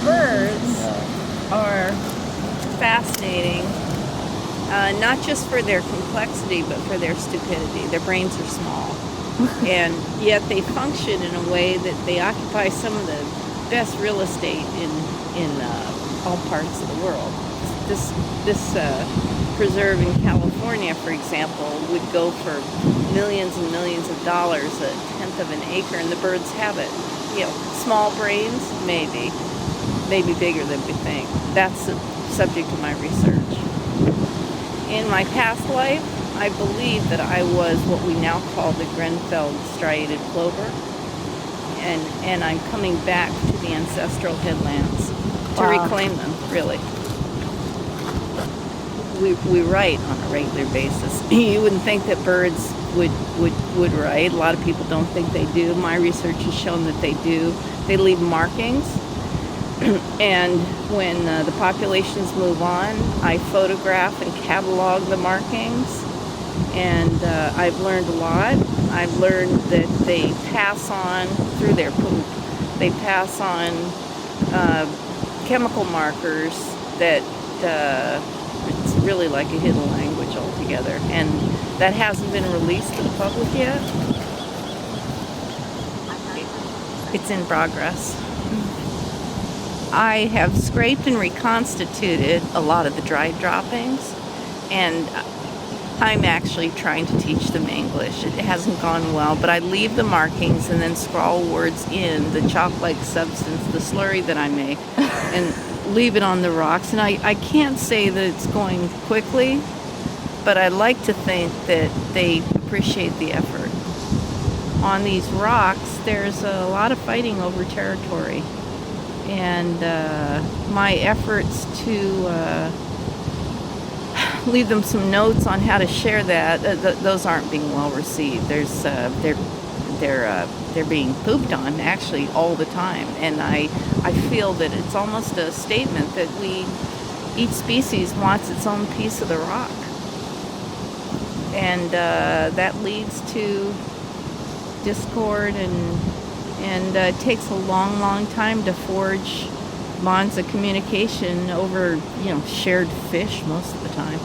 Birds are fascinating, not just for their complexity, but for their stupidity. Their brains are small, and yet they function in a way that they occupy some of the best real estate in all parts of the world. This preserve in California, for example, would go for millions and millions of dollars, a tenth of an acre, and the birds have it. You know, small brains, maybe bigger than we think. That's the subject of my research. In my past life, I believe that I was what we now call the Grenfeld striated plover, and I'm coming back to the ancestral headlands to reclaim them, really. We write on a regular basis. You wouldn't think that birds would write. A lot of people don't think they do. My research has shown that they do. They leave markings, and when the populations move on, I photograph and catalog the markings, and I've learned a lot. I've learned that they pass on through their poop. They pass on chemical markers that it's really like a hidden language altogether, and that hasn't been released to the public yet. It's in progress. I have scraped and reconstituted a lot of the dried droppings, and I'm actually trying to teach them English. It hasn't gone well, but I leave the markings and then scrawl words in the chalk-like substance, the slurry that I make, and leave it on the rocks. And I can't say that it's going quickly, but I like to think that they appreciate the effort. On these rocks, there's a lot of fighting over territory, and my efforts to leave them some notes on how to share that, those aren't being well received. They're being pooped on actually all the time, and I feel that it's almost a statement that each species wants its own piece of the rock, and that leads to discord, and it takes a long time to forge bonds of communication over, shared fish most of the time.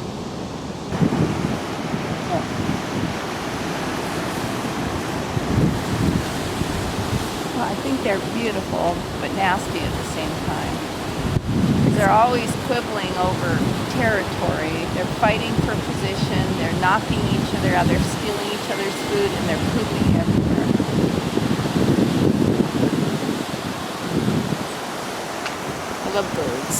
Well, I think they're beautiful, but nasty at the same time. They're always quibbling over territory. They're fighting for position. They're knocking each other out. They're stealing each other's food, and they're pooping everywhere. I love birds.